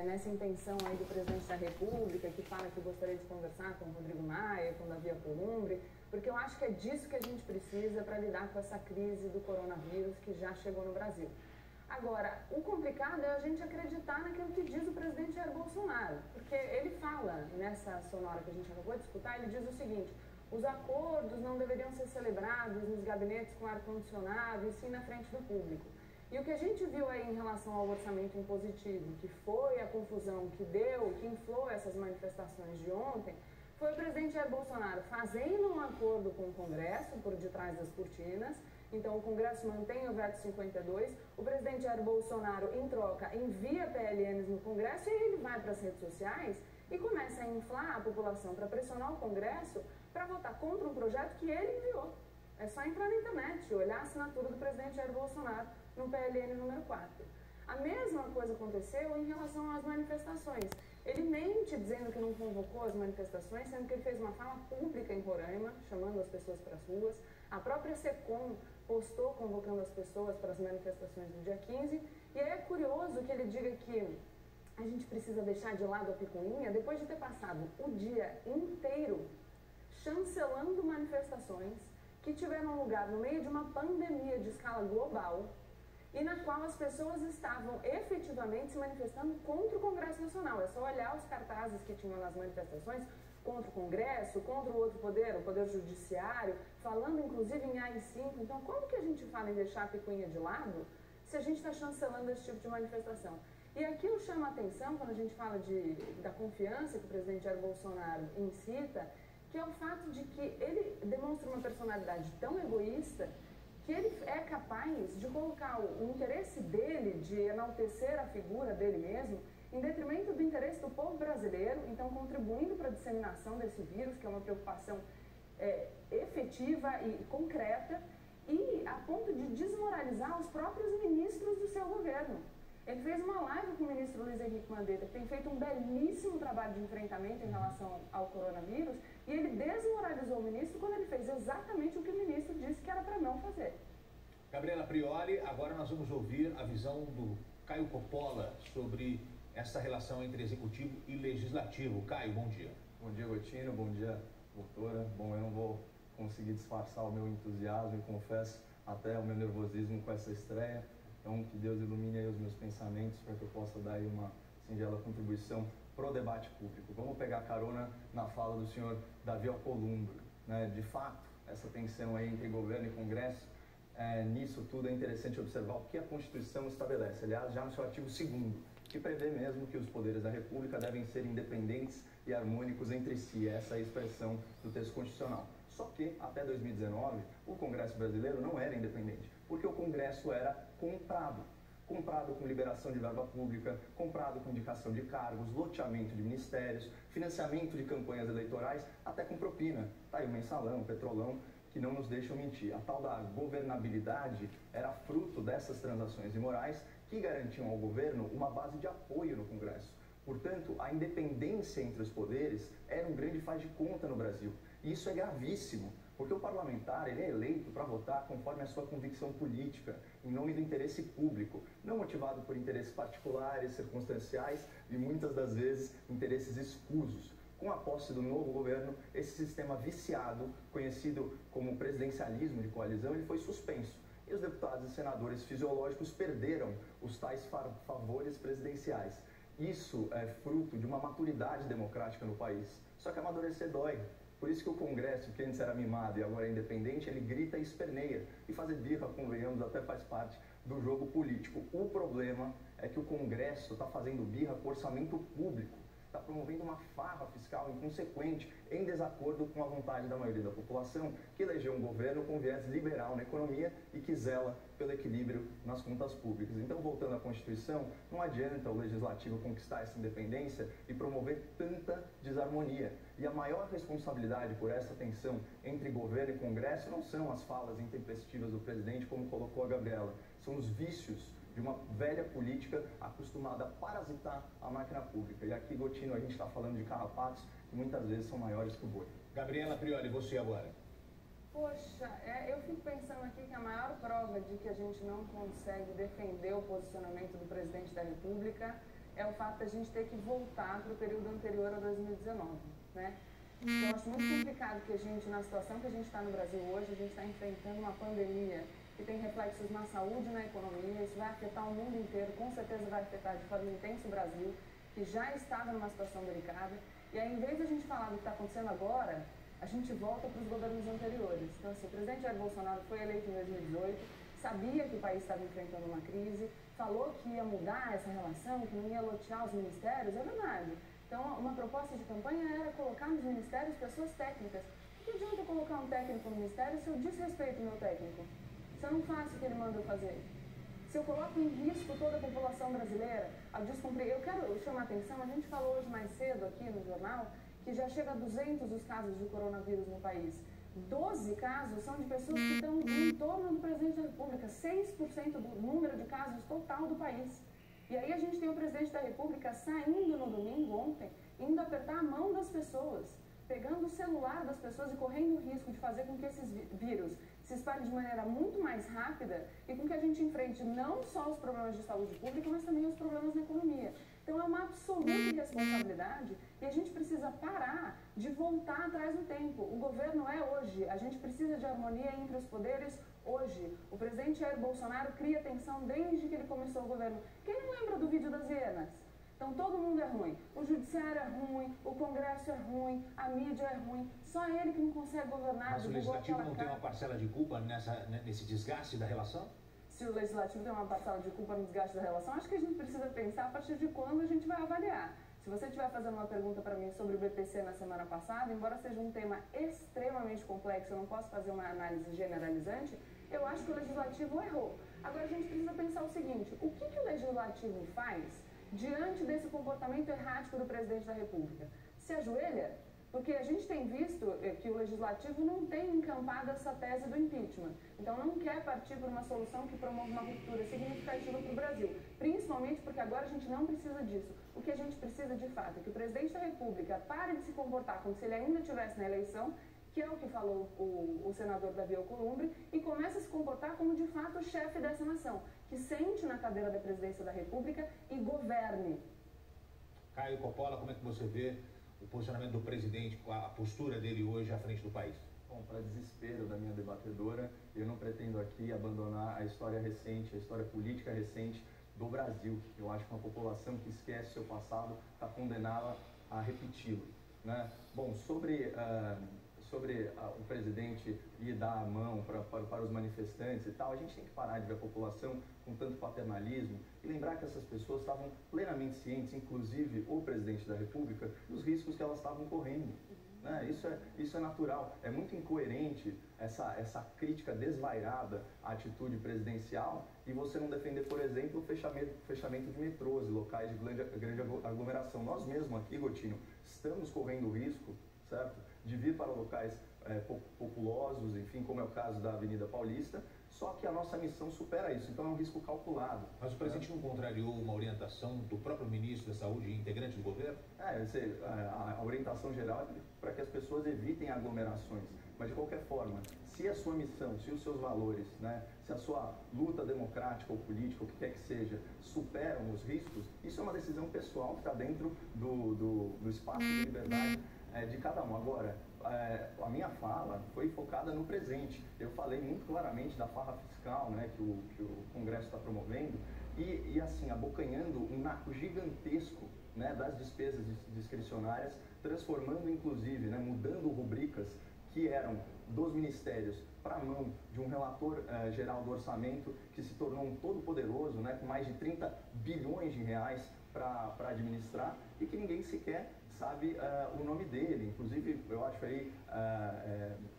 nessa intenção aí do presidente da República, que fala que gostaria de conversar com o Rodrigo Maia, com o Davi Alcolumbre, porque eu acho que é disso que a gente precisa para lidar com essa crise do coronavírus que já chegou no Brasil. Agora, o complicado é a gente acreditar naquilo que diz o presidente Jair Bolsonaro, porque ele fala, nessa sonora que a gente acabou de escutar, ele diz o seguinte: os acordos não deveriam ser celebrados nos gabinetes com ar-condicionado e sim na frente do público. E o que a gente viu aí em relação ao orçamento impositivo, que foi a confusão que deu, que inflou essas manifestações de ontem, foi o presidente Jair Bolsonaro fazendo um acordo com o Congresso por detrás das cortinas. Então o Congresso mantém o veto 52, o presidente Jair Bolsonaro, em troca, envia PLNs no Congresso e ele vai para as redes sociais e começa a inflar a população para pressionar o Congresso para votar contra um projeto que ele enviou. É só entrar na internet e olhar a assinatura do presidente Jair Bolsonaro no PLN número 4. A mesma coisa aconteceu em relação às manifestações. Ele mente dizendo que não convocou as manifestações, sendo que ele fez uma fala pública em Roraima, chamando as pessoas para as ruas. A própria SECOM postou convocando as pessoas para as manifestações do dia 15. E aí é curioso que ele diga que a gente precisa deixar de lado a picuinha, depois de ter passado o dia inteiro chancelando manifestações que tiveram lugar no meio de uma pandemia de escala global e na qual as pessoas estavam efetivamente se manifestando contra o Congresso Nacional. É só olhar os cartazes que tinham nas manifestações contra o Congresso, contra o outro poder, o Poder Judiciário, falando inclusive em AI-5. Então, como que a gente fala em deixar a picuinha de lado se a gente está chancelando esse tipo de manifestação? E aqui eu chamo a atenção, quando a gente fala da confiança que o presidente Jair Bolsonaro incita, que é o fato de que ele demonstra uma personalidade tão egoísta que ele é capaz de colocar o interesse dele, de enaltecer a figura dele mesmo, em detrimento do interesse do povo brasileiro, então contribuindo para a disseminação desse vírus, que é uma preocupação efetiva e concreta, e a ponto de desmoralizar os próprios ministros do seu governo. Ele fez uma live com o ministro Luiz Henrique Mandetta, que tem feito um belíssimo trabalho de enfrentamento em relação ao coronavírus, e ele desmoralizou o ministro quando ele fez exatamente o que o ministro disse que era para não fazer. Gabriela Prioli, agora nós vamos ouvir a visão do Caio Coppola sobre essa relação entre executivo e legislativo. Caio, bom dia. Bom dia, Gotino. Bom dia, doutora. Bom, eu não vou conseguir disfarçar o meu entusiasmo e confesso até o meu nervosismo com essa estreia. Então, que Deus ilumine aí os meus pensamentos para que eu possa dar aí uma singela contribuição para o debate público. Vamos pegar carona na fala do senhor Davi Alcolumbre, né? De fato, essa tensão aí entre governo e Congresso, nisso tudo é interessante observar o que a Constituição estabelece. Aliás, já no seu artigo 2º, que prevê mesmo que os poderes da República devem ser independentes e harmônicos entre si. Essa é a expressão do texto constitucional. Só que, até 2019, o Congresso brasileiro não era independente, porque o Congresso era comprado com liberação de verba pública, comprado com indicação de cargos, loteamento de ministérios, financiamento de campanhas eleitorais, até com propina. Tá aí o mensalão, o petrolão, que não nos deixam mentir. A tal da governabilidade era fruto dessas transações imorais que garantiam ao governo uma base de apoio no Congresso. Portanto, a independência entre os poderes era um grande faz de conta no Brasil. E isso é gravíssimo, porque o parlamentar ele é eleito para votar conforme a sua convicção política, em nome do interesse público, não motivado por interesses particulares, circunstanciais e muitas das vezes interesses escusos. Com a posse do novo governo, esse sistema viciado, conhecido como presidencialismo de coalizão, ele foi suspenso. E os deputados e senadores fisiológicos perderam os tais favores presidenciais. Isso é fruto de uma maturidade democrática no país. Só que amadurecer dói. Por isso que o Congresso, que antes era mimado e agora é independente, ele grita e esperneia. E fazer birra, convenhamos, até faz parte do jogo político. O problema é que o Congresso está fazendo birra com orçamento público. Está promovendo uma farra fiscal inconsequente, em desacordo com a vontade da maioria da população, que elegeu um governo com viés liberal na economia e que zela pelo equilíbrio nas contas públicas. Então, voltando à Constituição, não adianta o Legislativo conquistar essa independência e promover tanta desarmonia. E a maior responsabilidade por essa tensão entre governo e Congresso não são as falas intempestivas do presidente, como colocou a Gabriela, são os vícios de uma velha política acostumada a parasitar a máquina pública. E aqui, Gotino, a gente está falando de carrapatos que muitas vezes são maiores que o boi. Gabriela Prioli, você agora. Poxa, eu fico pensando aqui que a maior prova de que a gente não consegue defender o posicionamento do presidente da República é o fato da gente ter que voltar para o período anterior a 2019, né? Então, eu acho muito complicado que a gente, na situação que a gente está no Brasil hoje, a gente está enfrentando uma pandemia que tem reflexos na saúde e na economia. Isso vai afetar o mundo inteiro, com certeza vai afetar de forma intensa o Brasil, que já estava numa situação delicada. E aí, em vez de a gente falar do que está acontecendo agora, a gente volta para os governos anteriores. Então, assim, o presidente Jair Bolsonaro foi eleito em 2018, sabia que o país estava enfrentando uma crise, falou que ia mudar essa relação, que não ia lotear os ministérios, é verdade. Então, uma proposta de campanha era colocar nos ministérios pessoas técnicas. O que adianta eu colocar um técnico no ministério se eu desrespeito o meu técnico? Se eu não faço o que ele manda eu fazer? Se eu coloco em risco toda a população brasileira ao descumprir... Eu quero chamar a atenção, a gente falou hoje mais cedo aqui no jornal, que já chega a 200 os casos de coronavírus no país. 12 casos são de pessoas que estão no entorno do presidente da República, 6% do número de casos total do país. E aí a gente tem o presidente da República saindo no domingo, ontem, indo apertar a mão das pessoas, pegando o celular das pessoas e correndo o risco de fazer com que esses vírus se espalhem de maneira muito mais rápida e com que a gente enfrente não só os problemas de saúde pública, mas também os problemas na economia. Então é uma absoluta irresponsabilidade e a gente precisa parar de voltar atrás no tempo. O governo é hoje, a gente precisa de harmonia entre os poderes hoje. O presidente Jair Bolsonaro cria tensão desde que ele começou o governo. Quem não lembra do vídeo das hienas? Então todo mundo é ruim. O judiciário é ruim, o Congresso é ruim, a mídia é ruim. Só ele que não consegue governar. Mas o Legislativo não tem uma parcela de culpa nesse desgaste da relação? Se o Legislativo tem uma parcela de culpa no desgaste da relação, acho que a gente precisa pensar a partir de quando a gente vai avaliar. Se você estiver fazendo uma pergunta para mim sobre o BPC na semana passada, embora seja um tema extremamente complexo, eu não posso fazer uma análise generalizante, eu acho que o Legislativo errou. Agora a gente precisa pensar o seguinte, o que o Legislativo faz diante desse comportamento errático do presidente da República? Se ajoelha? Porque a gente tem visto que o Legislativo não tem encampado essa tese do impeachment. Então não quer partir por uma solução que promova uma ruptura significativa para o Brasil. Principalmente porque agora a gente não precisa disso. O que a gente precisa de fato é que o presidente da República pare de se comportar como se ele ainda estivesse na eleição, que é o que falou o senador Davi Alcolumbre, e comece a se comportar como de fato o chefe dessa nação, que sente na cadeira da presidência da República e governe. Caio Coppola, como é que você vê o posicionamento do presidente, a postura dele hoje à frente do país? Bom, para desespero da minha debatedora, eu não pretendo aqui abandonar a história recente, a história política recente do Brasil. Eu acho que uma população que esquece seu passado está condenada a repeti-lo, né? Bom, sobre o presidente ir dar a mão para os manifestantes e tal, a gente tem que parar de ver a população com tanto paternalismo e lembrar que essas pessoas estavam plenamente cientes, inclusive o presidente da República, dos riscos que elas estavam correndo. Né? Isso é natural. É muito incoerente essa crítica desvairada à atitude presidencial e você não defender, por exemplo, o fechamento de metrôs e locais de grande aglomeração. Nós mesmos aqui, Gotino, estamos correndo o risco, certo, de vir para locais populosos, enfim, como é o caso da Avenida Paulista, só que a nossa missão supera isso, então é um risco calculado. Mas o presidente não contrariou uma orientação do próprio ministro da Saúde e integrante do governo? A orientação geral é para que as pessoas evitem aglomerações, mas de qualquer forma, se a sua missão, se os seus valores, né, se a sua luta democrática ou política, o que quer que seja, superam os riscos, isso é uma decisão pessoal que está dentro do espaço de liberdade de cada um. Agora, a minha fala foi focada no presente. Eu falei muito claramente da farra fiscal, né, que o Congresso está promovendo e assim, abocanhando um naco gigantesco, né, das despesas discricionárias, transformando inclusive, né, mudando rubricas que eram dos ministérios para a mão de um relator geral do orçamento que se tornou um todo-poderoso, né, com mais de 30 bilhões de reais para administrar e que ninguém sequer sabe o nome dele, inclusive eu acho aí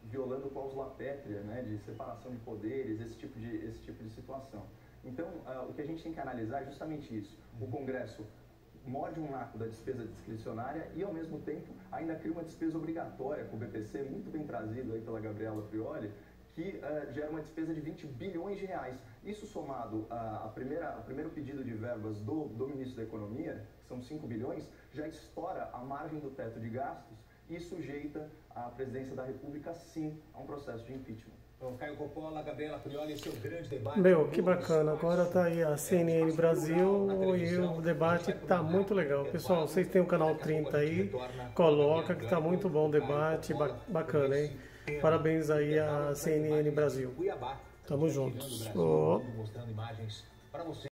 violando cláusula pétrea, né, de separação de poderes, esse tipo de situação. Então, o que a gente tem que analisar é justamente isso. O Congresso morde um naco da despesa discricionária e, ao mesmo tempo, ainda cria uma despesa obrigatória com o BPC, muito bem trazido aí pela Gabriela Prioli, que gera uma despesa de 20 bilhões de reais. Isso somado ao primeiro pedido de verbas do ministro da Economia, que são 5 bilhões, já estoura a margem do teto de gastos e sujeita a presidência da República, sim, a um processo de impeachment. Caio Coppola, Gabriela Prioli, esse é o grande debate. Meu, que bacana. Agora tá aí a CNN Brasil e o debate tá muito legal. Pessoal, vocês têm o canal 30 aí, coloca que tá muito bom o debate, bacana, hein? Parabéns aí à CNN Brasil. Tamo juntos. Mostrando imagens para você.